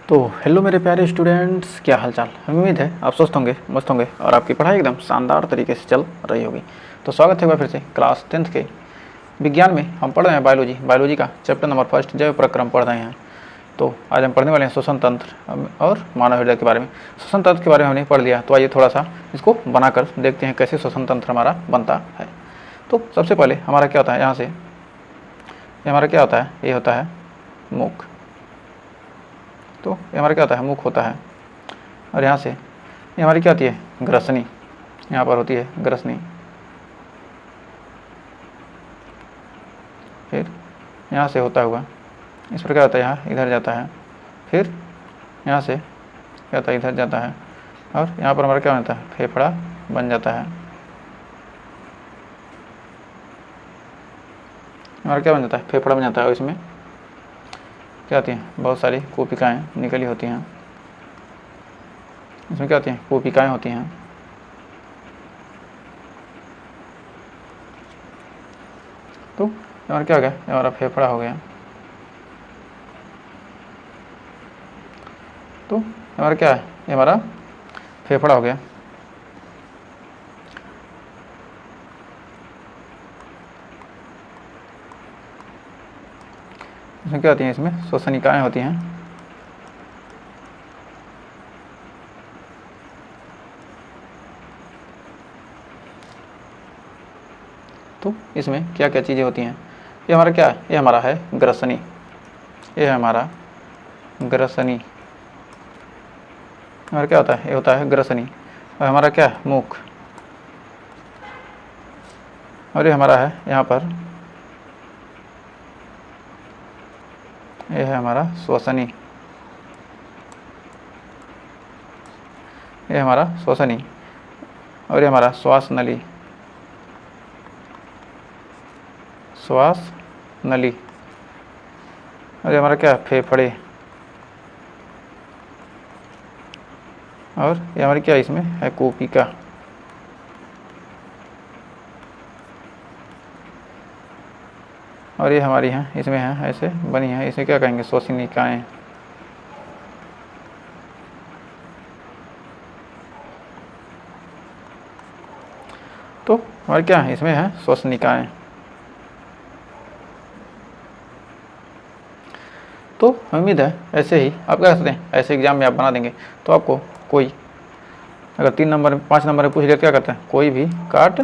तो हेलो मेरे प्यारे स्टूडेंट्स, क्या हालचाल। उम्मीद है आप स्वस्थ होंगे, मस्त होंगे और आपकी पढ़ाई एकदम शानदार तरीके से चल रही होगी। तो स्वागत है एक बार फिर से क्लास 10th के विज्ञान में। हम पढ़ रहे हैं बायोलॉजी का चैप्टर नंबर 1 जैव प्रक्रम पढ़ रहे हैं। तो आज हम पढ़ने वाले हैं श्वसन तंत्र और मानव हृदय के बारे में। श्वसन तंत्र के बारे में हमने पढ़ लिया, तो आइए थोड़ा सा इसको बनाकर देखते हैं कैसे श्वसन तंत्र हमारा बनता है। तो सबसे पहले हमारा क्या होता है, यहाँ से ये हमारा क्या होता है, ये होता है मुख। तो ये हमारा क्या होता है, मुख होता है। और यहाँ से ये हमारी क्या होती है, ग्रसनी। यहाँ पर होती है ग्रसनी। फिर यहाँ से होता हुआ इस पर क्या होता है, यहाँ इधर जाता है। फिर यहाँ से क्या होता है, इधर जाता है। और यहाँ पर हमारा क्या बनता है, फेफड़ा बन जाता है। हमारा क्या बन जाता है, फेफड़ा बन जाता है। और इसमें क्या होती हैं, बहुत सारी कोशिकाएं निकली होती हैं। इसमें क्या होती हैं, कोशिकाएं होती हैं। तो हमारा क्या हो गया, हमारा फेफड़ा हो गया। तो हमारा क्या है, ये हमारा फेफड़ा हो गया। इसमें क्या होती हैं, इसमें श्वसनिकाएं होती हैं। तो इसमें क्या क्या चीज़ें होती हैं, ये हमारा क्या है, ये हमारा है ग्रसनी। ये है हमारा ग्रसनी। हमारा क्या होता है, ये होता है ग्रसनी। और हमारा क्या है, मुख। और ये हमारा है यहाँ पर, ये है हमारा श्वसनी। ये हमारा श्वसनी। और ये हमारा श्वास नली। श्वास नली। और ये हमारा क्या है, फेफड़े। और ये हमारी क्या, इसमें है कोशिका। और ये हमारी हैं, इसमें है ऐसे बनी है, इसे क्या कहेंगे, श्वसनिकाएं। तो हमारे क्या है, इसमें है श्वसनिकाएं। तो उम्मीद है ऐसे ही आप क्या कर सकते हैं, ऐसे एग्जाम में आप बना देंगे तो आपको कोई अगर 3 नंबर 5 नंबर में पूछ लिया, क्या करते हैं, कोई भी काट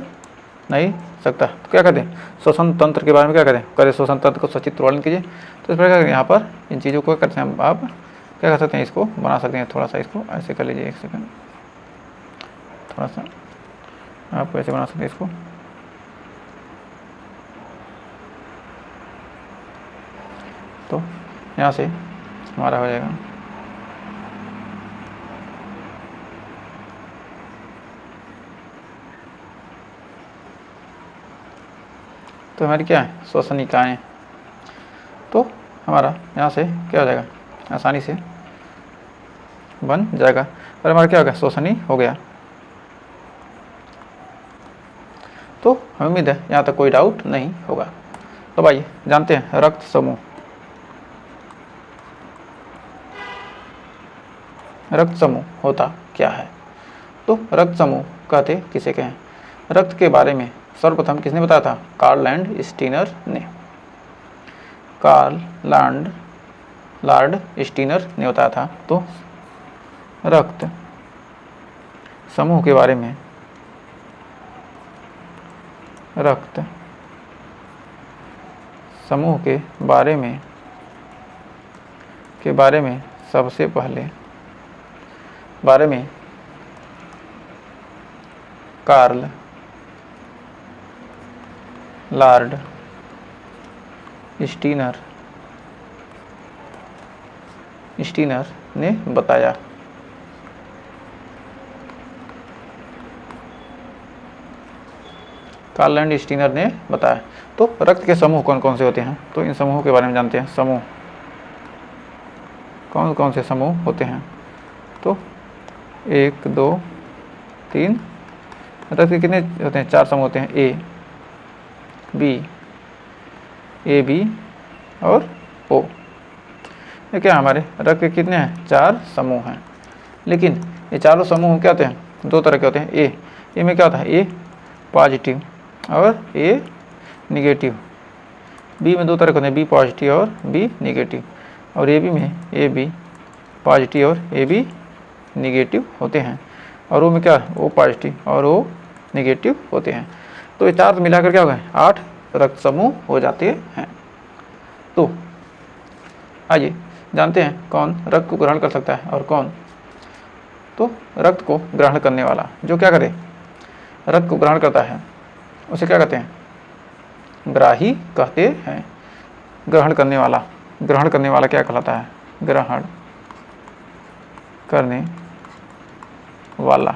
नहीं सकता। तो क्या करते हैं, श्वसन तंत्र के बारे में क्या करें, श्वसन तंत्र को सचित्र वर्णन कीजिए। तो इस प्रकार यहाँ पर इन चीज़ों को करते हैं, आप क्या कर सकते हैं, इसको बना सकते हैं। थोड़ा सा इसको ऐसे कर लीजिए, 1 सेकंड, थोड़ा सा आप ऐसे बना सकते हैं इसको। तो यहाँ से हमारा हो जाएगा तो हमारी क्या है, श्वसनिकाएं। तो हमारा यहाँ से क्या हो जाएगा, आसानी से बन जाएगा। और हमारा क्या हो गया, श्वसनी हो गया। तो हमें उम्मीद है यहाँ तक कोई डाउट नहीं होगा। तो आइए जानते हैं रक्त समूह। रक्त समूह होता क्या है। तो रक्त समूह कहते किसे कहें, रक्त के बारे में सर्वप्रथम किसने बताया था, कार्ल लैंड स्टीनर ने। कार्ल लॉर्ड स्टीनर ने बताया था। तो रक्त समूह के बारे में, रक्त समूह के बारे में सबसे पहले कार्ल लॉर्ड स्टीनर ने बताया। कार्ल लैंड स्टीनर ने बताया। तो रक्त के समूह कौन कौन से होते हैं, तो इन समूहों के बारे में जानते हैं। समूह कौन कौन से समूह होते हैं, तो 1 2 3, रक्त के कितने होते हैं, 4 समूह होते हैं, ए बी और ओ। ये क्या हमारे रक्त के कितने हैं, 4 समूह हैं। लेकिन ये चारों समूह क्या होते हैं, 2 तरह के होते हैं। ए में क्या होता है, ए पॉजिटिव और ए निगेटिव। बी में 2 तरह के होते हैं, बी पॉजिटिव और बी निगेटिव। और ए बी में ए बी पॉजिटिव और ए बी निगेटिव होते हैं। और ओ में क्या, ओ पॉजिटिव और ओ निगेटिव होते हैं। तो ये 4 मिलाकर क्या हो गए, 8 रक्त समूह हो जाते हैं। तो आइए जानते हैं कौन रक्त को ग्रहण कर सकता है और कौन। तो रक्त को ग्रहण करने वाला जो क्या करे, रक्त को ग्रहण करता है उसे क्या कहते हैं, ग्राही कहते हैं। ग्रहण करने वाला क्या कहलाता है, ग्रहण करने वाला।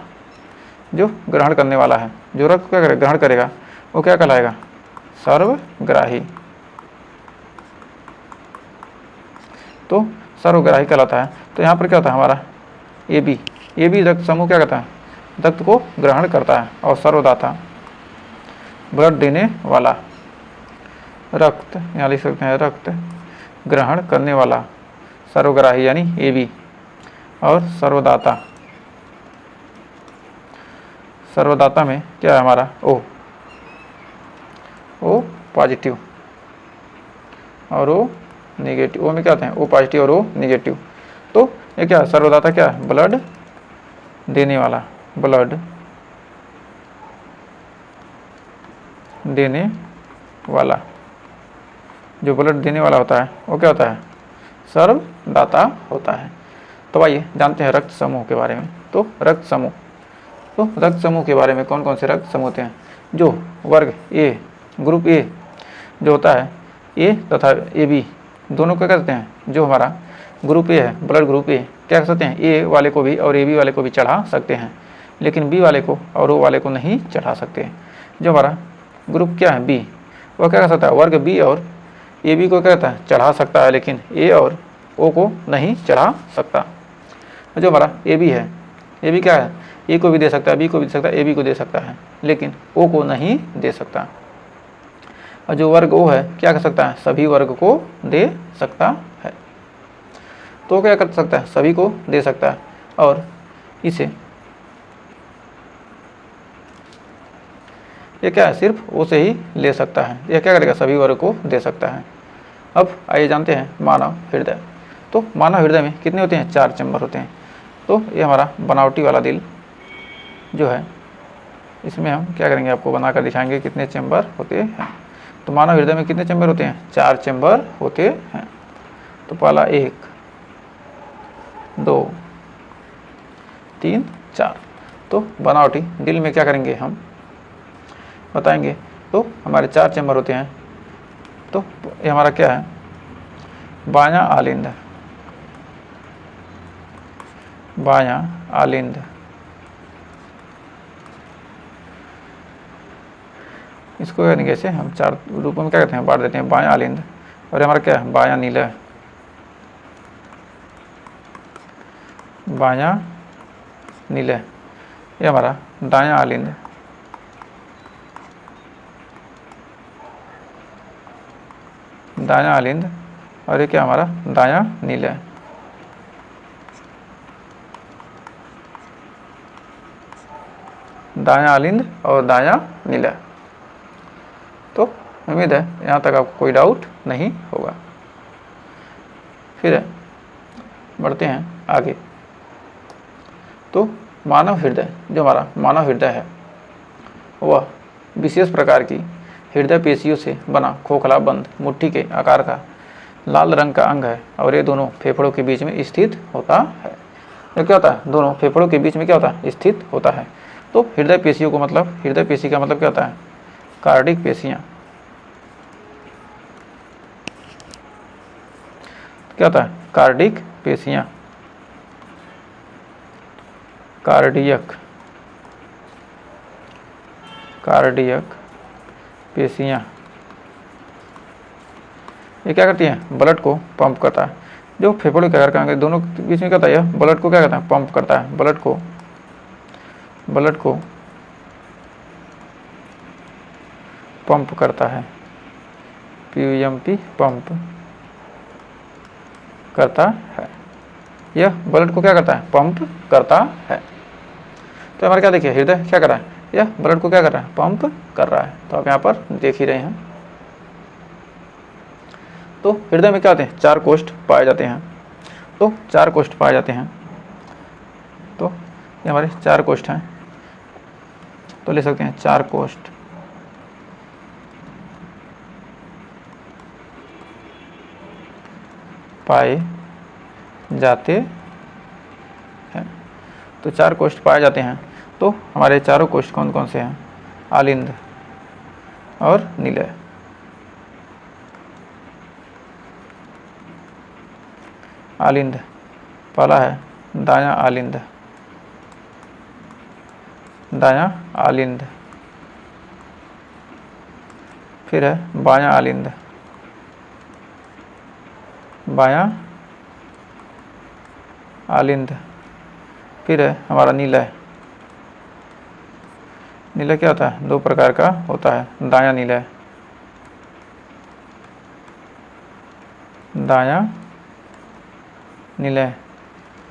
जो ग्रहण करने वाला है, जो रक्त को क्या करे, ग्रहण करेगा, वो क्या कहलाएगा, सर्वग्राही। तो सर्वग्राही कहलाता है। तो यहाँ पर क्या होता है हमारा ए बी रक्त समूह क्या कहता है, रक्त को ग्रहण करता है। और सर्वदाता ब्लड देने वाला, रक्त यहाँ लिख सकते हैं, रक्त ग्रहण करने वाला सर्वग्राही यानी ए बी। और सर्वदाता में क्या है हमारा, ओ पॉजिटिव और ओ निगेटिव। ओ में क्या होते हैं, ओ पॉजिटिव और ओ निगेटिव। तो ये क्या सर्वदाता, क्या ब्लड देने वाला, ब्लड देने वाला। जो ब्लड देने वाला होता है वो क्या होता है, सर्वदाता होता है। तो आइए जानते हैं रक्त समूह के बारे में। तो रक्त समूह के बारे में कौन कौन से रक्त समूह होते हैं। जो वर्ग ए, ग्रुप ए जो होता है, ए तथा ए बी दोनों को क्या कहते हैं, जो हमारा ग्रुप ए है, ब्लड ग्रुप ए, क्या कर सकते हैं, ए वाले को भी और ए बी वाले को भी चढ़ा सकते हैं, लेकिन बी वाले को और ओ वाले को नहीं चढ़ा सकते। जो हमारा ग्रुप क्या है, बी, वह क्या कर सकता है, वर्ग बी और ए बी को क्या कहता है, चढ़ा सकता है, लेकिन ए और ओ को नहीं चढ़ा सकता। जो हमारा ए बी है, ए बी क्या है, ए को भी दे सकता है, बी को भी दे सकता है, ए बी को दे सकता है, लेकिन ओ को नहीं दे सकता। और जो वर्ग ओ है क्या कर सकता है, सभी वर्ग को दे सकता है। तो क्या कर सकता है, सभी को दे सकता है। और इसे ये क्या है, सिर्फ ओ से ही ले सकता है। यह क्या करेगा, सभी वर्ग को दे सकता है। अब आइए जानते हैं मानव हृदय। तो मानव हृदय में कितने होते हैं, 4 चैम्बर होते हैं। तो ये हमारा बनावटी वाला दिल जो है, इसमें हम क्या करेंगे, आपको बनाकर दिखाएंगे कितने चैम्बर होते हैं। तो मानव हृदय में कितने चैम्बर होते हैं, 4 चैम्बर होते हैं। तो पहला 1 2 3 4। तो बनावटी दिल में क्या करेंगे हम बताएंगे। तो हमारे 4 चैम्बर होते हैं। तो ये हमारा क्या है, बायां आलिंद, इसको करेंगे ऐसे, हम 4 रूपों में क्या कहते हैं, बांट देते हैं, बायां आलिंद। और हमारा क्या है, बायां नीलय, ये हमारा दायां आलिंद, और ये क्या हमारा दायां नीलय। दायां आलिंद और दायां नीलय। तो उम्मीद है यहाँ तक आपको कोई डाउट नहीं होगा। फिर बढ़ते हैं आगे। तो मानव हृदय, जो हमारा मानव हृदय है, वह विशेष प्रकार की हृदय पेशियों से बना खोखला बंद मुट्ठी के आकार का लाल रंग का अंग है। और ये दोनों फेफड़ों के बीच में स्थित होता है। ये क्या होता है, दोनों फेफड़ों के बीच में क्या होता है, स्थित होता है। तो हृदय पेशियों को मतलब, हृदय पेशी का मतलब क्या होता है, कार्डिक पेशियाँ। क्या होता है, कार्डिक पेशियाँ, कार्डियक पेशियाँ। ये क्या करती हैं, ब्लड को पंप करता है। जो फेफड़ों के आकार का अंग दोनों के बीच में क्या होता है, यह ब्लड को क्या करता है, पंप करता है। ब्लड को पंप करता है, PUMP पंप करता है। यह ब्लड को क्या करता है, पंप करता है। तो हमारा क्या देखिए, हृदय क्या कर रहा है, यह ब्लड को क्या कर रहा है, पंप कर रहा है। तो आप यहाँ पर देख ही रहे हैं। तो हृदय में क्या होते हैं, 4 कोष्ठ पाए जाते हैं। तो 4 कोष्ठ पाए जाते हैं। तो ये हमारे 4 कोष्ठ हैं। तो ले सकते हैं 4 कोष्ठ पाए जाते हैं। तो 4 कोष्ठ पाए जाते हैं। तो हमारे चारों कोष्ठ कौन कौन से हैं, आलिंद और निलय। आलिंद पहला है दायां आलिंद, दायां आलिंद। फिर है बायां आलिंद, बायां आलिंद। फिर है हमारा निलय। निलय क्या होता है, 2 प्रकार का होता है, दायां निलय, दायां निलय,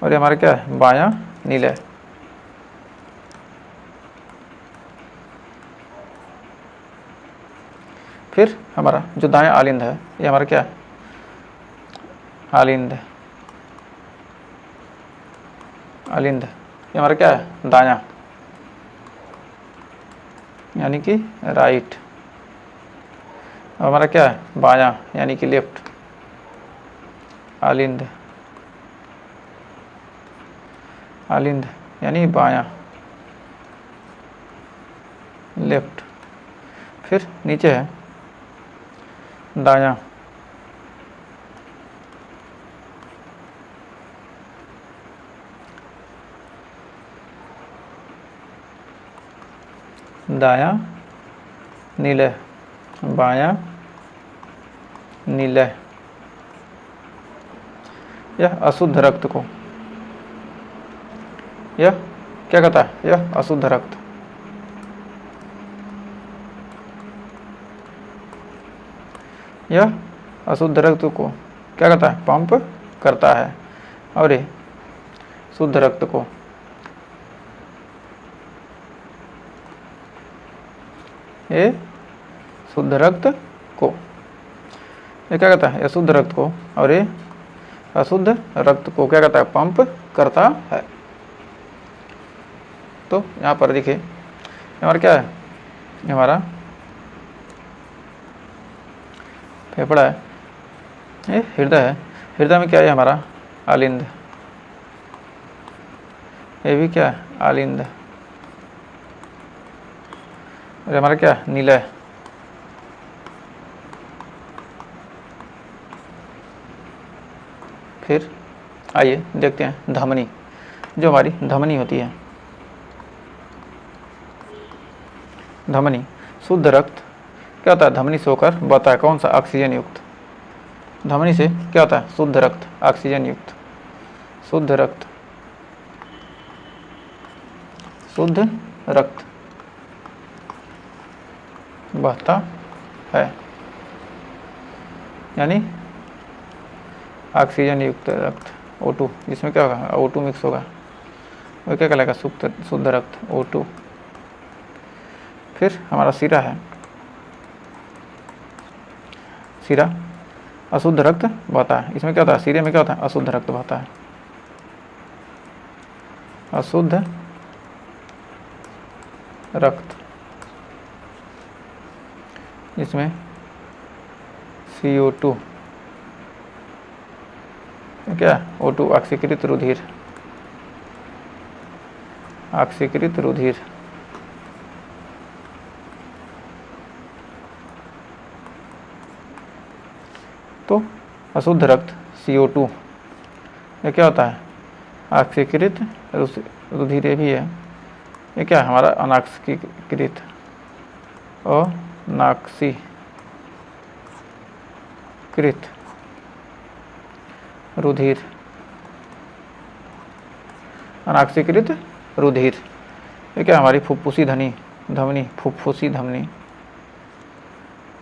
और ये हमारा क्या है, बायां निलय। फिर हमारा जो दायां आलिंद है, ये हमारा क्या है, आलिंद, आलिंद ये हमारा क्या है, दायां, यानी कि राइट। हमारा क्या है, बायां यानी कि लेफ्ट। आलिंद, आलिंद यानी बायां, लेफ्ट। फिर नीचे है दायां, दायां निलय, बायां निलय। यह अशुद्ध रक्त को, यह क्या कहता है, यह अशुद्ध रक्त, यह अशुद्ध रक्त को क्या कहता है, पंप करता है। और ये शुद्ध रक्त को, ये शुद्ध रक्त को, ये क्या कहता है, अशुद्ध रक्त को, और ये अशुद्ध रक्त को क्या कहता है, पंप करता है। तो यहाँ पर देखिए हमारा क्या है, ये हमारा फेफड़ा है, ये हृदय है। हृदय में क्या है, हमारा आलिंद, ये भी क्या है, आलिंद। और हमारा क्या है, निलय। फिर आइए देखते हैं धमनी, जो हमारी धमनी होती है। धमनी, शुद्ध रक्त क्या होता है, धमनी से होकर बहता है, कौन सा, ऑक्सीजन युक्त। धमनी से क्या होता है, शुद्ध रक्त, ऑक्सीजन युक्त, शुद्ध रक्त, शुद्ध रक्त बहता है, यानी ऑक्सीजन युक्त रक्त, O2, जिसमें क्या होगा, O2 मिक्स होगा, वो क्या कहलाएगा, शुद्ध रक्त, O2। फिर हमारा सिरा है, सिरा अशुद्ध रक्त बहता है, इसमें क्या होता है, सिरे में क्या होता है, अशुद्ध रक्त बहता है, अशुद्ध रक्त, इसमें CO2 क्या, O2 ऑक्सीकृत रुधिर, ऑक्सीकृत रुधिर। तो अशुद्ध रक्त CO2 ये क्या होता है, ऑक्सीकृत रुधिर भी है। ये क्या है, हमारा अनाक्सीकृत, अनाक्सीकृत रुधिर, अनाक्सीकृत रुधिर। ये क्या, हमारी फुफ्फुसी धमनी, फुफ्फुसी धमनी,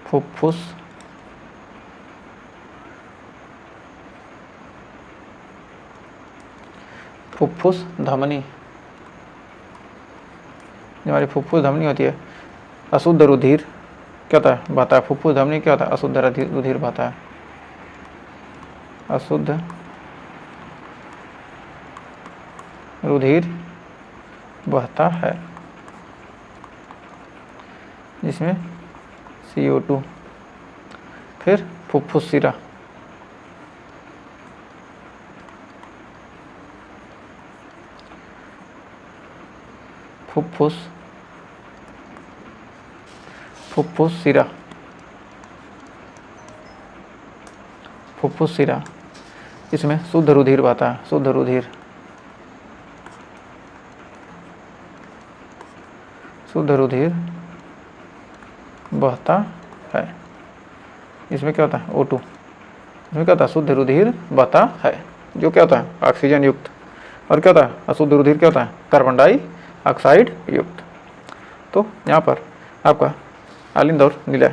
फुफ्फुस फुफ्फुस धमनी, जो हमारी फुफ्फुस धमनी होती है, अशुद्ध रुधिर क्या होता है, बहता है। फुफ्फुस धमनी क्या होता है, अशुद्ध रुधिर बहता है, अशुद्ध रुधिर बहता है, जिसमें CO2। फिर फुफ्फुस सिरा, फुफ्फुस सिरा, फुफ्फुस सिरा, इसमें शुद्ध रुधिर बहता है, शुद्ध रुधिर, शुद्ध रुधिर बहता है। इसमें क्या होता है, O2। इसमें क्या होता है, शुद्ध रुधिर बहता है, जो क्या होता है, ऑक्सीजन युक्त। और क्या होता है, अशुद्ध रुधिर क्या होता है, कार्बन डाइऑक्साइड युक्त। तो यहाँ पर आपका आलिंद और नीला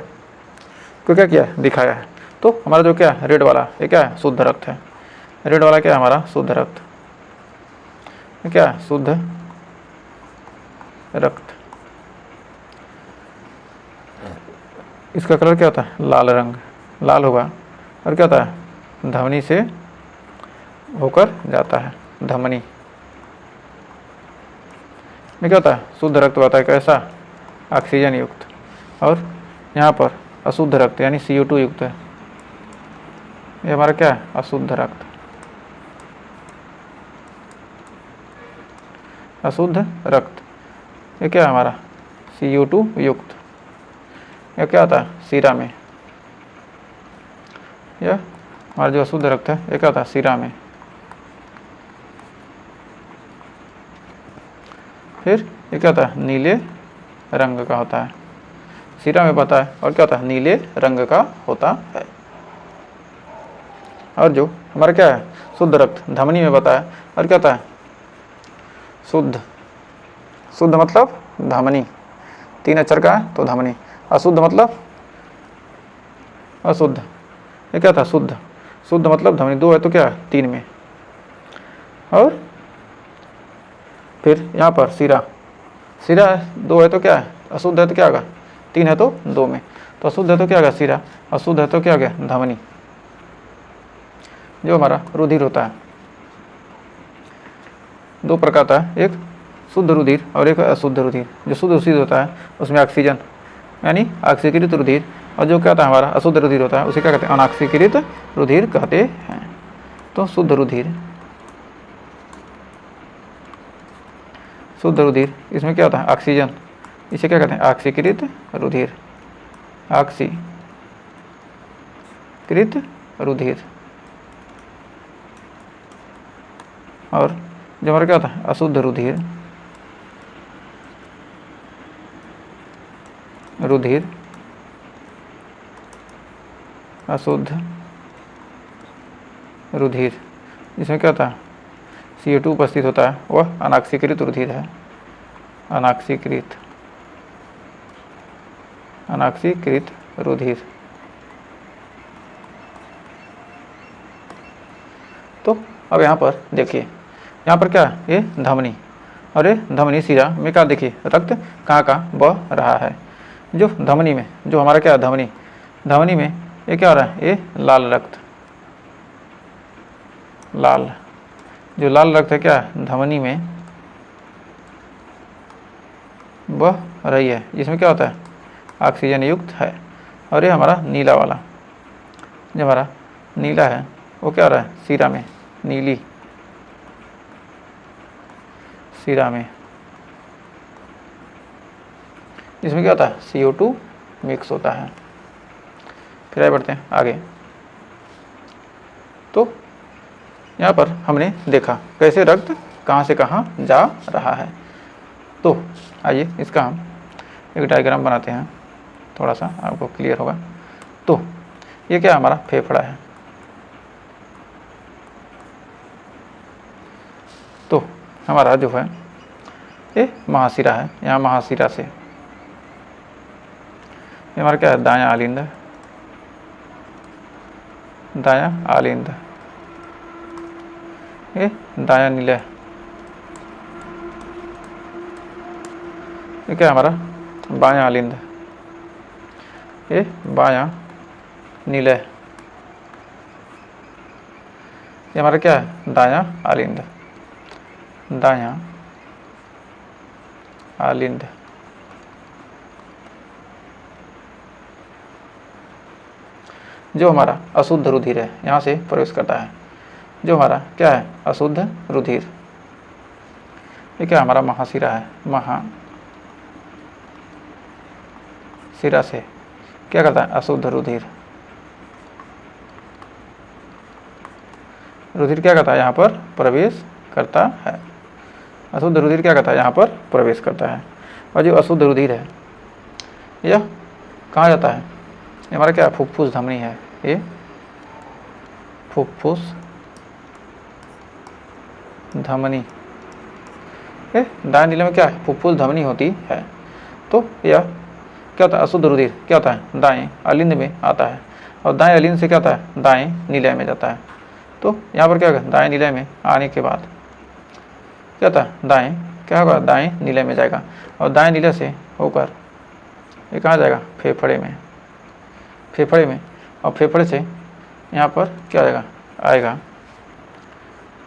को क्या किया है, दिखाया है। तो हमारा जो क्या है, रेड वाला, ये क्या है, शुद्ध रक्त है। रेड वाला क्या है, हमारा शुद्ध रक्त, ये क्या है, शुद्ध रक्त। इसका कलर क्या होता है, लाल रंग, लाल होगा। और क्या होता है, धमनी से होकर जाता है, धमनी में क्या होता है, शुद्ध रक्त होता है, कैसा, ऑक्सीजन युक्त। और यहाँ पर अशुद्ध रक्त यानी CO2 युक्त है, ये हमारा क्या है, अशुद्ध रक्त, अशुद्ध रक्त। ये क्या है, हमारा CO2 युक्त। यह क्या होता है, सीरा में, यह हमारा जो अशुद्ध रक्त है, ये क्या होता है, सीरा में। फिर ये क्या होता है, नीले रंग का होता है, सीरा में पता है। और क्या होता है, नीले रंग का होता है। और जो हमारा क्या है, शुद्ध रक्त धमनी में बता है। और क्या होता है, शुद्ध, शुद्ध मतलब धमनी, 3 अक्षर का है तो धमनी। अशुद्ध मतलब अशुद्ध, ये क्या था, शुद्ध, शुद्ध मतलब धमनी, 2 है तो क्या है, 3 में। और फिर यहाँ पर सिरा, सिरा 2 है तो क्या है, अशुद्ध है तो क्या होगा, 3 है तो 2 में। तो अशुद्ध है तो क्या होगा, सिरा, अशुद्ध है तो क्या हो गया, धमनी, जो हमारा रुधिर होता है। 2 प्रकार का है, एक शुद्ध रुधिर और एक अशुद्ध रुधिर। जो शुद्ध रुधिर होता है उसमें ऑक्सीजन यानी ऑक्सीकृत रुधिर, और जो क्या होता है हमारा अशुद्ध रुधिर होता है उसे क्या कहते हैं, अनॉक्सीकृत रुधिर कहते हैं। तो शुद्ध रुधिर, शुद्ध रुधिर, इसमें क्या होता है, ऑक्सीजन, इसे क्या कहते हैं, ऑक्सीकृत रुधिर, ऑक्सीकृत रुधिर। और जो हमारा क्या होता है, अशुद्ध रुधिर, रुधिर, अशुद्ध रुधिर, इसमें क्या होता है, CO2 उपस्थित होता है, वह अनॉक्सीकृत रुधिर है, अनॉक्सीकृत, अनॉक्सीकृत रुधिर। तो अब यहाँ पर देखिए, यहाँ पर क्या है, ये धमनी, और ये धमनी सिरा में क्या देखिए, रक्त कहाँ कहाँ बह रहा है। जो धमनी में, जो हमारा क्या है, धमनी, धमनी में ये क्या हो रहा है, ये लाल रक्त, लाल, जो लाल रक्त है क्या है, धमनी में बह रही है, जिसमें क्या होता है, ऑक्सीजन युक्त है। और ये हमारा नीला वाला, जो हमारा नीला है वो क्या हो रहा है, सिरा में, नीली सिरा में, इसमें क्या होता है, CO2 मिक्स होता है। फिर आगे बढ़ते हैं आगे। तो यहाँ पर हमने देखा कैसे रक्त कहाँ से कहाँ जा रहा है। तो आइए इसका हम एक डायग्राम बनाते हैं, थोड़ा सा आपको क्लियर होगा। तो ये क्या हमारा फेफड़ा है, तो हमारा जो है ये महाशिरा है, यहाँ महाशिरा से ये हमारा क्या है, दायां आलिंद, दायां आलिंद, ये दायां नीला ये क्या है हमारा बायां अलिंद, ये बायां निलय, ये हमारा क्या है दायां अलिंद, दायां अलिंद। जो हमारा अशुद्ध रुधिर है यहाँ से प्रवेश करता है, जो हमारा क्या है अशुद्ध रुधिर, ये क्या हमारा महाशिरा है, महाशिरा से क्या करता है अशुद्ध रुधिर, रुधिर क्या करता है यहाँ पर प्रवेश करता है, अशुद्ध रुधिर क्या करता है यहाँ पर प्रवेश करता है। और जो अशुद्ध रुधिर है यह कहाँ जाता है, ये हमारा क्या फुफ्फुस धमनी है, ये फुफ्फुस धमनी, ये दाएं नीले में क्या है फुफ्फुस धमनी होती है। तो यह क्या होता है अशुद्ध रुधिर क्या होता है दाएं अलिंद में आता है, और दाएं अलिंद से क्या होता है दाएं नीलय में जाता है। तो यहाँ पर क्या होगा दाएं नीलय में आने के बाद क्या होता है दाएं क्या होगा दाएं नीलय में जाएगा, और दाएं नीलय से होकर ये कहाँ जाएगा फेफड़े में, फेफड़े में, और फेफड़े से यहाँ पर क्या आएगा आएगा,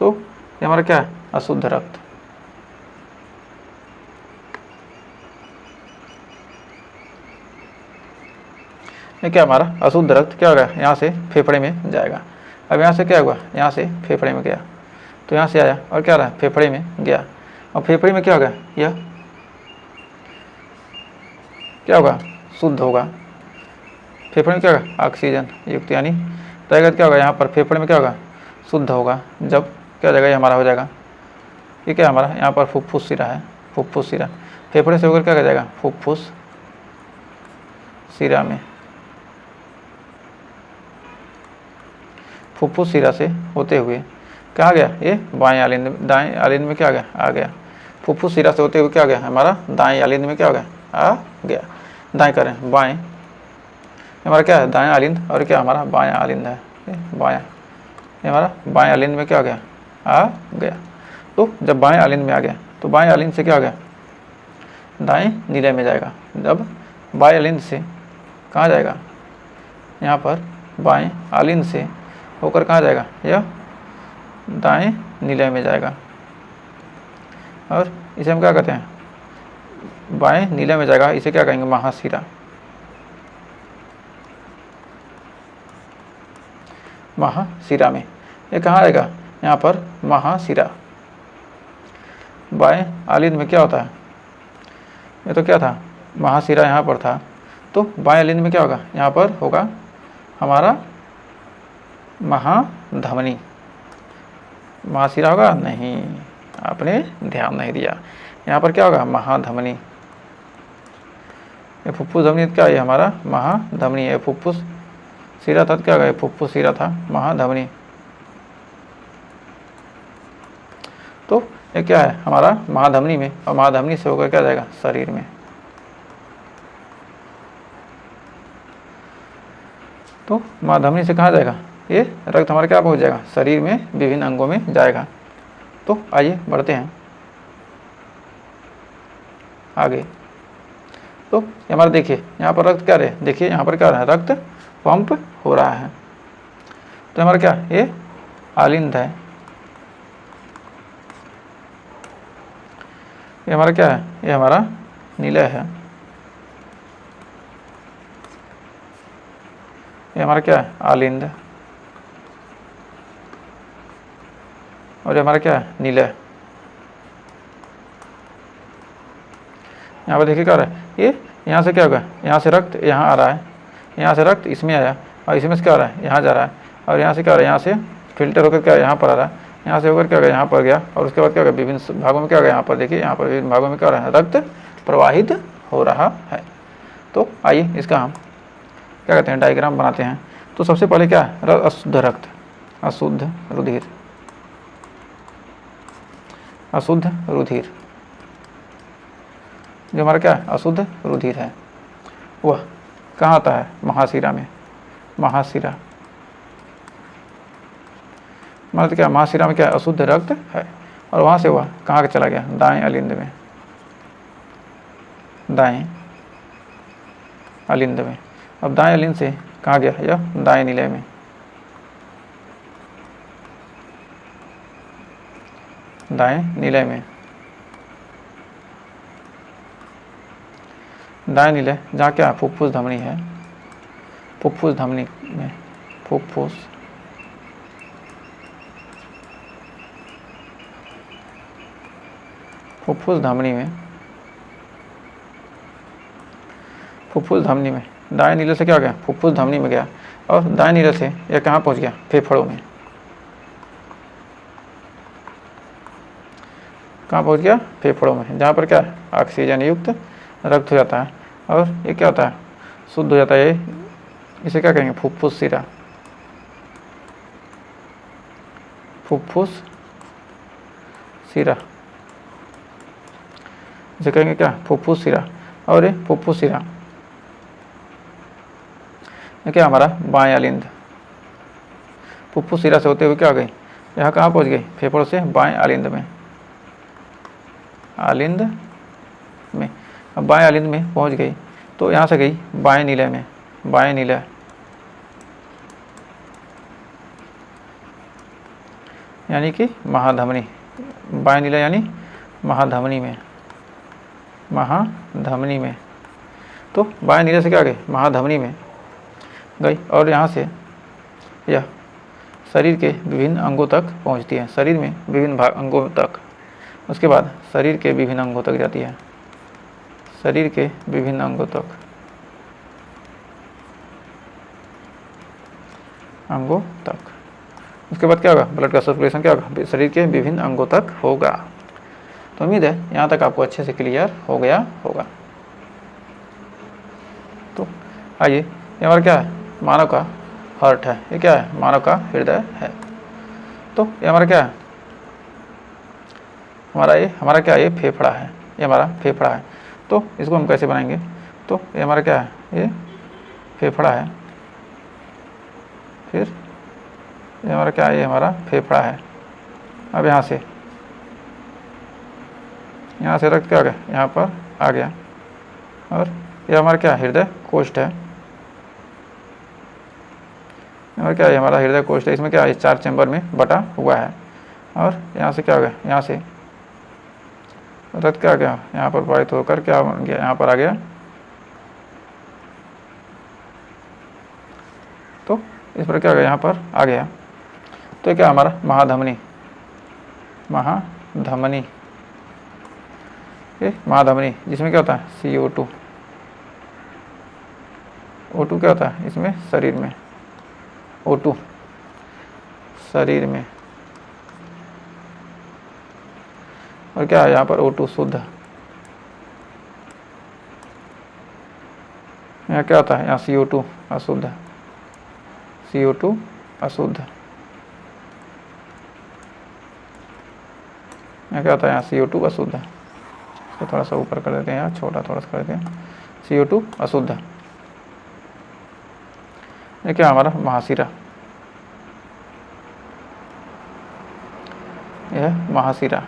तो ये हमारा क्या है अशुद्ध रक्त। ये क्या हमारा अशुद्ध रक्त क्या होगा यहाँ से फेफड़े में जाएगा। अब यहाँ से क्या हुआ यहाँ से फेफड़े में गया, तो यहाँ से आया और क्या रहा फेफड़े में गया, और फेफड़े में क्या होगा यह क्या होगा शुद्ध होगा, फेफड़े में क्या होगा ऑक्सीजन युक्त, यानी रहेगा क्या होगा यहाँ पर फेफड़े में क्या होगा शुद्ध होगा। जब क्या हो जाएगा ये हमारा हो जाएगा, ये क्या हमारा यहाँ पर फुफ्फुस शिरा है, फुफ्फुस शिरा फेफड़े से होकर क्या कर जाएगा फुफ्फुस शिरा में, फुफ्फुस शिरा से होते हुए कहाँ गया ये बाएं अलिंद, दाएं अलिंद में क्या आ गया आ गया, फुफ्फुस शिरा से होते हुए क्या आ गया हमारा दाएं अलिंद में क्या हो गया आ गया। दाएं करें बाएं, हमारा क्या है दायां अलिंद, और क्या हमारा बायां अलिंद है, बायां, ये हमारा बाएं अलिंद में क्या हो गया आ गया। तो जब बाएं अलिंद में आ गया तो बाएं अलिंद से क्या हो गया दाएं नीलय में जाएगा। जब बाएं अलिंद से कहाँ जाएगा यहाँ पर बाएं अलिंद से होकर कहाँ जाएगा यह दाएं नीलय में जाएगा, और इसे हम क्या कहते हैं बाएं नीलय में जाएगा, इसे क्या कहेंगे महाशिरा, महाशिरा में ये कहाँ आएगा यहाँ पर महाशिरा। बाएं अलिंद में क्या होता है, ये तो क्या था महाशिरा यहाँ पर था, तो बाएं अलिंद में क्या होगा यहाँ पर होगा हमारा महाधमनी, महाशिरा होगा नहीं, आपने ध्यान नहीं दिया, यहाँ पर क्या होगा महाधमनी, ये फुफ्फुस धमनी क्या है हमारा महाधमनी है, फुफ्फुस शिरा था क्या होगा फुफ्फुस शिरा था महाधमनी। तो ये क्या है हमारा महाधमनी में, और महाधमनी से होकर क्या जाएगा शरीर में, तो महाधमनी से कहाँ जाएगा ये रक्त हमारा क्या पहुँच जाएगा शरीर में विभिन्न अंगों में जाएगा। तो आइए बढ़ते हैं आगे। तो हमारा देखिए यहाँ पर रक्त क्या रहे, देखिए यहाँ पर क्या रहा है रक्त पंप हो रहा है, तो हमारा क्या ये अलिंद है, ये हमारा क्या है ये हमारा नीलय है, ये हमारा क्या है अलिंद, और ये हमारा क्या है नीलय। यहाँ पर देखिए क्या रहा है ये यहाँ से क्या होगा यहाँ से रक्त यहाँ आ रहा है, यहाँ से रक्त इसमें आया, और इसमें से क्या आ रहा है यहाँ जा रहा है, और यहाँ से क्या आ रहा है यहाँ से फिल्टर होकर क्या यहाँ पर आ रहा है, यहाँ से होकर क्या होगा यहाँ पर गया, और उसके बाद क्या होगा विभिन्न भागों में क्या होगा यहाँ पर देखिए यहाँ पर विभिन्न भागों में क्या हो रहा है रक्त प्रवाहित हो रहा है। तो आइए इसका हम क्या कहते हैं डायग्राम बनाते हैं। तो सबसे पहले क्या है अशुद्ध रक्त, अशुद्ध रुधिर, अशुद्ध रुधिर, जो हमारा क्या है अशुद्ध रुधिर है वह कहाँ आता है महाशिरा में, महाशिरा मतलब क्या महाशिरा में क्या अशुद्ध रक्त है, और वहाँ से वह कहाँ चला गया दाएं अलिंद में, दाएं अलिंद में। अब दाएं अलिंद से कहाँ गया, यह दाएं नीले में, दाएं नीले में, दाएं नीले जहाँ क्या फुफ्फुस धमनी है, फुफ्फुस धमनी में, फुफ्फुस फुफ्फुस धमनी में, फुफ्फुस धमनी में दाएं नीले से क्या गया, फुफ्फुस धमनी में गया, और दाएं नीले से यह कहाँ पहुँच गया, फेफड़ों में। कहाँ पहुँच गया, फेफड़ों में, जहाँ पर क्या ऑक्सीजन युक्त रक्त हो जाता है, और ये क्या होता है, शुद्ध हो जाता है। ये इसे क्या कहेंगे, फुफ्फुस शिरा, फुफ्फुस शिरा, इसे कहेंगे क्या, फुफ्फुस शिरा। और ये फुफ्फुस शिरा ये क्या हमारा बाएं अलिंद, फुफ्फुस शिरा से होते हुए क्या हो गई, यहाँ कहाँ पहुँच गई, फेफड़ों से बाएं अलिंद में, अलिंद में। अब बाएं अलिंद में पहुँच गई तो यहाँ से गई बाएं नीले में, बाएं नीला, यानी कि महाधमनी, बाएं नीला यानी महाधमनी में, महाधमनी में। तो बाएं नीले से क्या गई, महाधमनी में गई, और यहाँ से यह शरीर के विभिन्न अंगों तक पहुँचती है, शरीर में विभिन्न अंगों तक। उसके बाद शरीर के विभिन्न अंगों तक जाती है, शरीर के विभिन्न अंगों तक, अंगों तक। उसके बाद क्या होगा, ब्लड का सर्कुलेशन क्या होगा, शरीर के विभिन्न अंगों तक होगा। तो उम्मीद है यहाँ तक आपको अच्छे से क्लियर हो गया होगा। तो आइए, ये हमारा क्या है, मानव का हार्ट है, ये क्या है, मानव का हृदय है। तो ये हमारा क्या है, हमारा क्या है, ये फेफड़ा है, ये हमारा फेफड़ा है। तो इसको हम कैसे बनाएंगे, तो ये हमारा क्या है, ये फेफड़ा है, फिर ये हमारा क्या है, ये हमारा फेफड़ा है। अब यहाँ से रक्त क्या आ गया, यहाँ पर आ गया, और ये हमारा क्या हृदय कोष्ठ है, और क्या है, हमारा हृदय कोष्ठ है। इसमें क्या है, 4 चैम्बर में बटा हुआ है, और यहाँ से क्या हो गया, यहाँ से रक्त क्या आ गया, यहाँ पर प्रवाहित होकर क्या बन गया, यहाँ पर आ गया। तो इस पर क्या आ गया, यहाँ पर आ गया। तो क्या हमारा महाधमनी, महाधमनी, ये महाधमनी जिसमें क्या होता है, CO2, O2 क्या होता है इसमें, शरीर में, O2 शरीर में, और क्या है यहाँ पर O2 शुद्ध। यहाँ क्या होता है, यहाँ CO2 अशुद्ध, CO2 अशुद्ध। यहाँ क्या होता है, यहाँ CO2 अशुद्ध। इसको थोड़ा सा ऊपर कर देते हैं, यहाँ छोटा थोड़ा सा कर देते हैं, CO2 अशुद्ध। ये क्या हमारा महाशिरा, यह महाशिरा,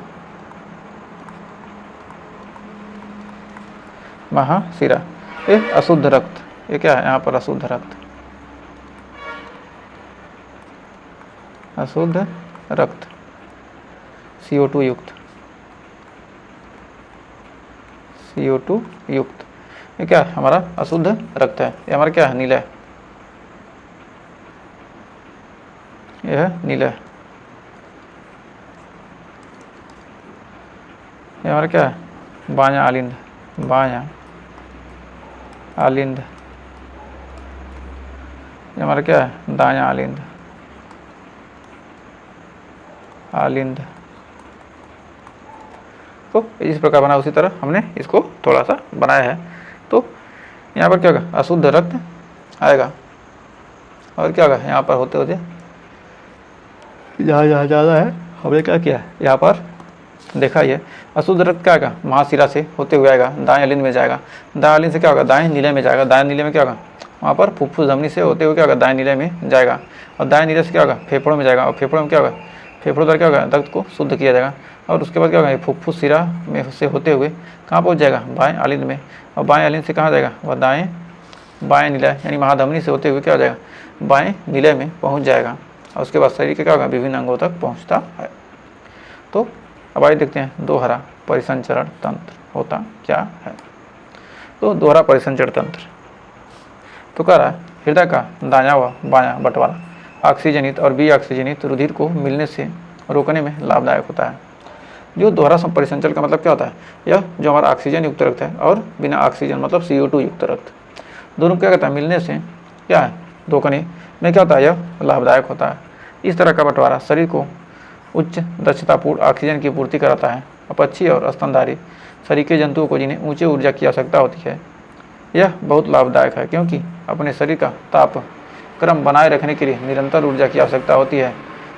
महाशिरा। ये अशुद्ध रक्त, ये क्या है, यहाँ पर अशुद्ध रक्त, अशुद्ध रक्त, CO2 युक्त, CO2 युक्त। ये क्या है, हमारा अशुद्ध रक्त है, ये हमारा क्या है, नीला, यह नीला, ये हमारा क्या है, बायां अलिंद, बायां अलिंद। ये हमारा क्या है, दायां अलिंद, अलिंद। तो इस प्रकार बना, उसी तरह हमने इसको थोड़ा सा बनाया है। तो यहाँ पर क्या होगा, अशुद्ध रक्त आएगा, और क्या होगा, यहाँ पर होते होते जहाँ जहाँ ज़्यादा है हमने क्या किया, यहाँ पर देखा, ये अशुद्ध रक्त क्या आएगा, महाशिरा से होते हुए आएगा, दाएं अलिंद में जाएगा, दाएं अलिंद से क्या होगा, दाएं नीले में जाएगा, दाएं नीले में क्या होगा, वहाँ पर फुफ्फुस धमनी से होते हुए क्या होगा, दाएं नीले में जाएगा, और दाएं नीले से क्या होगा, फेफड़ों में जाएगा, और फेफड़ों में क्या होगा, फेफड़ों द्वारा क्या होगा, रक्त को शुद्ध किया जाएगा, और उसके बाद क्या होगा, फुफ्फुस सिरा में से होते हुए कहाँ पहुँच जाएगा, बाएं आलिंद में, और बाएं आलिंद से कहाँ जाएगा, वह बाएं निलय यानी महाधमनी से होते हुए क्या हो जाएगा, बाएं निलय में पहुँच जाएगा, और उसके बाद शरीर के क्या होगा, विभिन्न अंगों तक पहुँचता है। तो अब आइए देखते हैं दोहरा परिसंचरण तंत्र होता क्या है। तो दोहरा परिसंचरण तंत्र तो कह रहा है हृदय का दायां व बायां बंटवारा ऑक्सीजनित और विऑक्सीजनित रुधिर को मिलने से रोकने में लाभदायक होता है। जो दोहरा परिसंचरण का मतलब क्या होता है, यह जो हमारा ऑक्सीजन युक्त रक्त है और बिना ऑक्सीजन मतलब CO2 युक्त रक्त, दोनों क्या कहता है, मिलने से क्या है, धोखने में क्या होता है, यह लाभदायक होता है। इस तरह का बंटवारा शरीर को उच्च दक्षतापूर्ण ऑक्सीजन की पूर्ति कराता है। अपक्षी और स्तनधारी शरीर के जंतुओं को जिन्हें ऊंचे ऊर्जा की आवश्यकता होती है, यह बहुत लाभदायक है, क्योंकि अपने शरीर का ताप क्रम बनाए रखने के लिए निरंतर ऊर्जा की आवश्यकता होती है।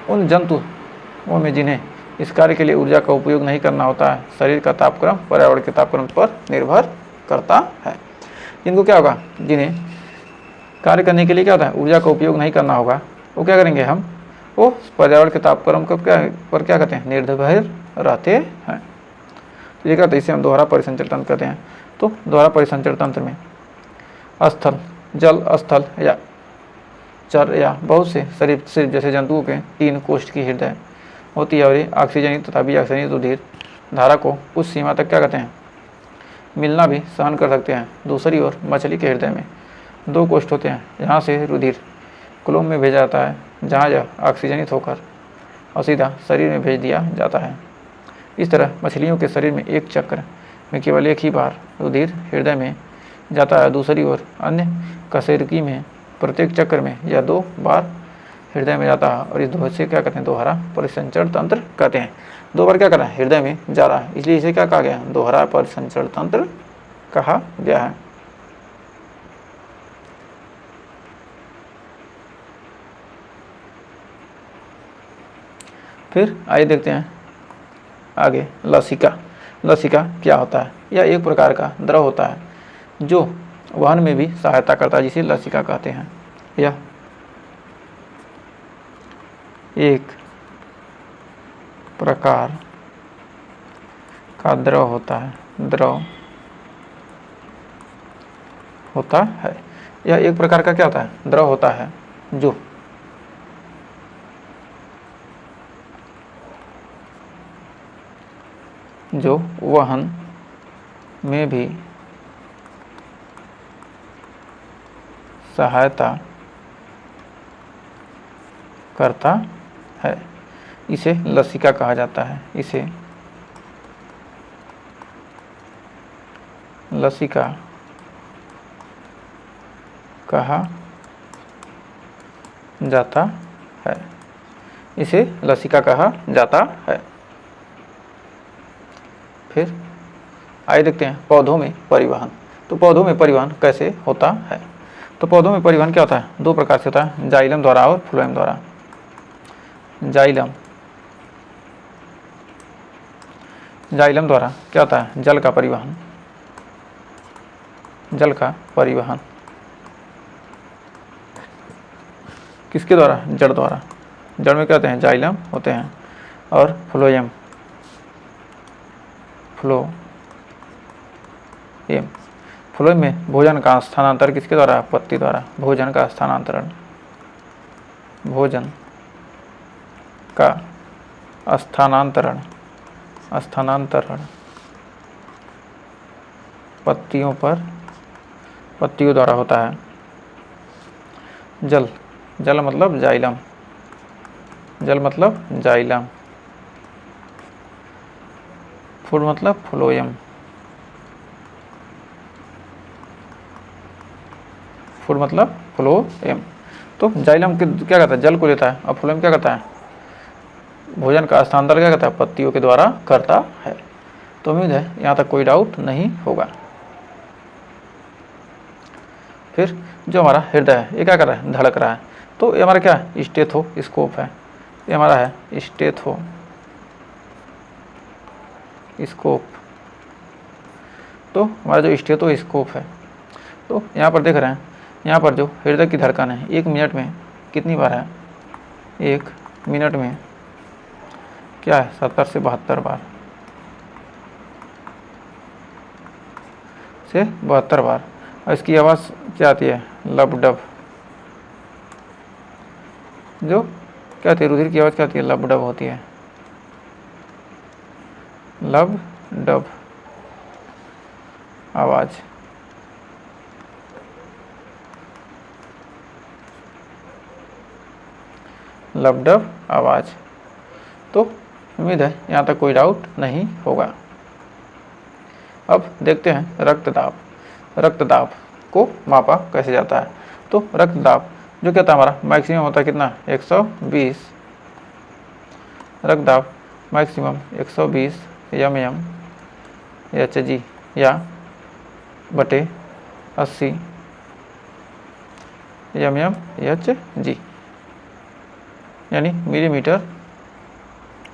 उन जंतुओं में जिन्हें इस कार्य के लिए ऊर्जा का उपयोग नहीं करना होता है, शरीर का तापक्रम पर्यावरण के तापक्रम पर निर्भर करता है। जिनको क्या होगा, जिन्हें कार्य करने के लिए क्या होता है, ऊर्जा का उपयोग नहीं करना होगा, वो क्या करेंगे, हम वो पर्यावरण के तापक्रम को क्या कहते हैं, निर्भर रहते हैं। तो ये कहते हैं, इसे हम दोहरा परिसंचरण तंत्र कहते हैं। तो दोहरा परिसंचरण तंत्र में स्थल, जल, स्थल या चर या बहुत से शरीर सिर्फ जैसे जंतुओं के 3 कोष्ठ की हृदय होती है, और ये ऑक्सीजनित तथा विऑक्सीजनित रुधिर धारा को कुछ सीमा तक क्या कहते हैं, मिलना भी सहन कर सकते हैं। दूसरी ओर मछली के हृदय में 2 कोष्ठ होते हैं, यहाँ से रुधिर कुलों में भेजा जाता है, जहाँ यह ऑक्सीजनित होकर और सीधा शरीर में भेज दिया जाता है। इस तरह मछलियों के शरीर में एक चक्र में केवल एक ही बार रुधिर हृदय में जाता है। दूसरी ओर अन्य कशेरुकी में प्रत्येक चक्र में यह 2 बार हृदय में जाता है, और इस दोहे से क्या कहते हैं, दोहरा परिसंचरण तंत्र कहते हैं। 2 बार क्या कर रहा है, हृदय में जा रहा है, इसलिए इसे क्या कहा गया, दोहरा परिसंचरण तंत्र कहा गया है। फिर आइए देखते हैं आगे लसिका। लसिका क्या होता है, यह एक प्रकार का द्रव होता है जो वहन में भी सहायता करता है, जिसे लसिका कहते हैं। यह एक प्रकार का द्रव होता है, यह एक प्रकार का क्या होता है, द्रव होता है जो वहन में भी सहायता करता है। इसे लसिका कहा जाता है, इसे लसिका कहा जाता है, इसे लसिका कहा जाता है। फिर आइए देखते हैं पौधों में परिवहन। तो पौधों में परिवहन कैसे होता है। तो पौधों में परिवहन क्या होता है, 2 प्रकार से होता है, जाइलम द्वारा और फ्लोएम द्वारा। जाइलम द्वारा क्या होता है, जल का परिवहन किसके द्वारा, जड़ द्वारा। जड़ में क्या होते हैं, जाइलम होते हैं, और फ्लोएम में भोजन का स्थानांतरण किसके द्वारा, पत्ती द्वारा। भोजन का स्थानांतरण पत्तियों द्वारा होता है। जल मतलब जाइलम, फूड मतलब फ्लोएम, तो जाइलम क्या करता है, जल को लेता है, और फ्लोएम क्या करता है, भोजन का स्थानांतरण क्या करता है, पत्तियों के द्वारा करता है। तो उम्मीद है यहाँ तक कोई डाउट नहीं होगा। फिर जो हमारा हृदय है, ये क्या कर रहा है, धड़क रहा है। तो ये हमारा क्या है, स्टेथोस्कोप है, ये हमारा है स्टेथोस्कोप। तो हमारा जो स्टेथोस्कोप है, तो यहाँ पर देख रहे हैं, यहाँ पर जो हृदय की धड़कन है 1 मिनट में कितनी बार है, 1 मिनट में क्या है 70 से 72 बार, से 72 बार। और इसकी आवाज़ क्या आती है, लब डब। जो क्या आती है, रुधिर की आवाज़ क्या आती है, लब डब होती है, लब डब आवाज़। लब डब आवाज़। तो उम्मीद है यहाँ तक कोई डाउट नहीं होगा। अब देखते हैं रक्तदाब। रक्तदाब को मापा कैसे जाता है। तो रक्तदाब जो क्या था हमारा मैक्सिमम होता है कितना, 120। रक्तदाब मैक्सिमम 120 mm Hg या बटे 80 mm Hg, यानी मिलीमीटर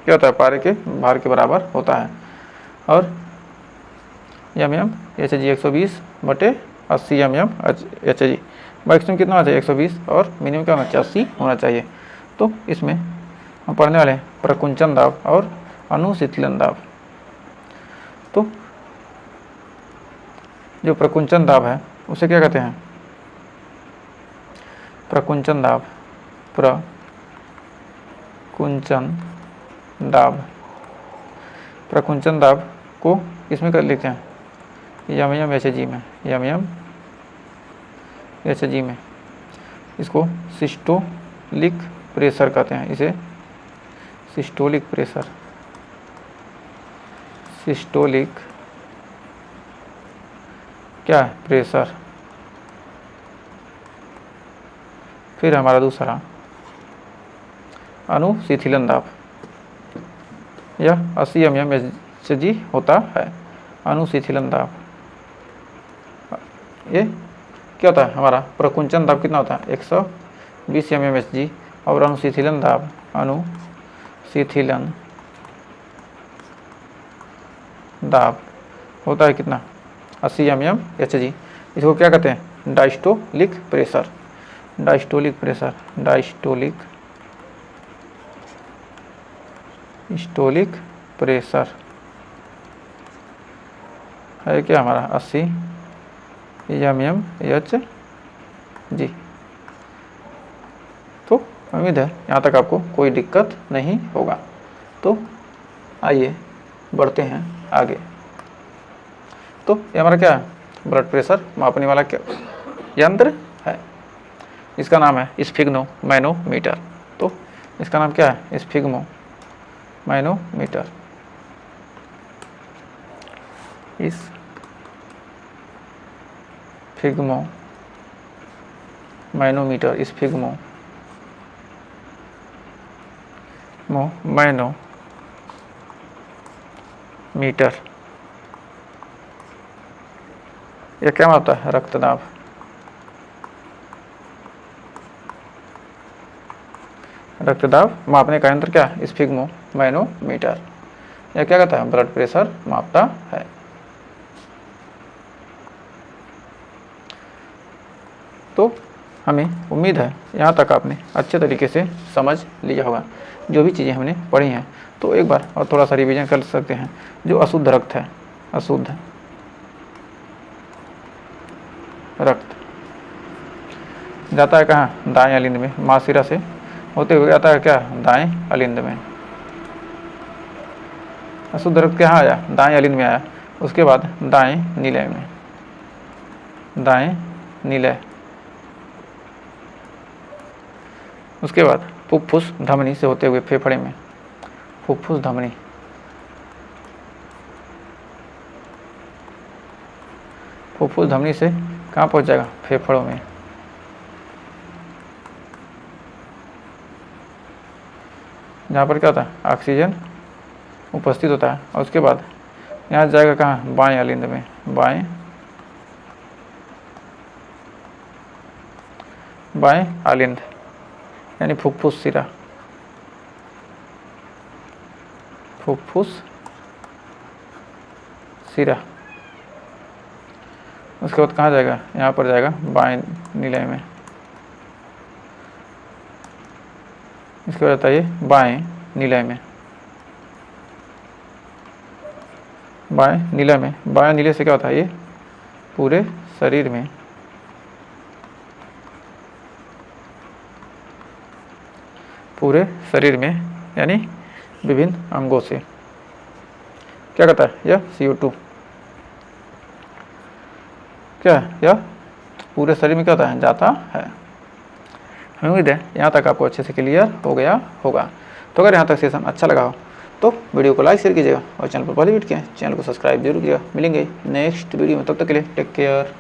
क्या होता है, पारे के भार के बराबर होता है। और mm Hg 120 बटे 80 mm Hg। मैक्सिमम कितना होना चाहिए, 120, और मिनिमम क्या होना चाहिए, 80 होना चाहिए। तो इसमें हम पढ़ने वाले हैं प्रकुंचन दाब और अनुशीतलन दाब। तो जो प्रकुंचन दाब है उसे क्या कहते हैं, प्रकुंचन दाब, प्रकुंचन दाब। प्रकुंचन दाब को इसमें कर लिखते हैं mm Hg में, mm Hg में। इसको सिस्टोलिक प्रेशर कहते हैं, इसे सिस्टोलिक प्रेशर, सिस्टोलिक क्या है, प्रेशर। फिर हमारा दूसरा अनुशीतलन दाब, यह 80 mm Hg होता है, अनुशीतलन दाब। ये क्या होता है हमारा प्रकुंचन दाब कितना होता है, 120 mm Hg, और अनुशीतलन दाब, अनुशीतलन दाब होता है कितना, 80 mm Hg। इसको क्या कहते हैं, diastolic pressure, diastolic pressure, diastolic systolic pressure है क्या हमारा 80 mm Hg। तो उम्मीद है यहाँ तक आपको कोई दिक्कत नहीं होगा। तो आइए बढ़ते हैं आगे। तो ये हमारा क्या है, ब्लड प्रेशर मापने वाला क्या यंत्र है, इसका नाम है स्फिग्नो मैनोमीटर। तो इसका नाम क्या है, स्फिग्मो मैनोमीटर। इस फिग्मो मैनोमीटर, स्फिग्मो मैनोमीटर, यह क्या मापता है, रक्तदाब। रक्तदाब मापने का यंत्र क्या है, स्फिग्मो मैनोमीटर। यह क्या कहता है, ब्लड प्रेशर मापता है। तो हमें उम्मीद है यहाँ तक आपने अच्छे तरीके से समझ लिया होगा जो भी चीज़ें हमने पढ़ी हैं। तो एक बार और थोड़ा सा रिवीजन कर सकते हैं। जो अशुद्ध रक्त है, अशुद्ध रक्त जाता है कहाँ, दाएं अलिंद में, मासिरा से होते हुए आता है क्या, दाएं अलिंद में। अशुद्ध रक्त कहाँ आया, दाएं अलिंद में आया। उसके बाद दाएं नीलय में, दाएं नीलय। उसके बाद फुफ्फुस धमनी से होते हुए फेफड़े में, फुफ्फुस धमनी। फुफ्फुस धमनी से कहाँ पहुँच जाएगा, फेफड़ों में। जहाँ पर क्या होता है, ऑक्सीजन उपस्थित होता है। और उसके बाद यहाँ जाएगा कहाँ, बाएं अलिंद में, बाएं अलिंद यानी फुफ्फुस सिरा, फुफ्फुस सिरा। उसके बाद कहाँ जाएगा, यहाँ पर जाएगा बाएं नीलय में। इसके बाद आता है ये बाएं नीलय में। बाएं नीले में, बाएं नीले से क्या होता है, ये पूरे शरीर में, पूरे शरीर में यानी विभिन्न अंगों से क्या करता है, यह CO2 क्या है, यह पूरे शरीर में क्या होता है, जाता है। हमें उम्मीद है यहाँ तक आपको अच्छे से क्लियर हो गया होगा। तो अगर यहाँ तक सेशन अच्छा लगा हो तो वीडियो को लाइक शेयर कीजिएगा और चैनल पर पहले विजिट किया चैनल को सब्सक्राइब जरूर कीजिएगा। मिलेंगे नेक्स्ट वीडियो में, तब तक के लिए टेक केयर।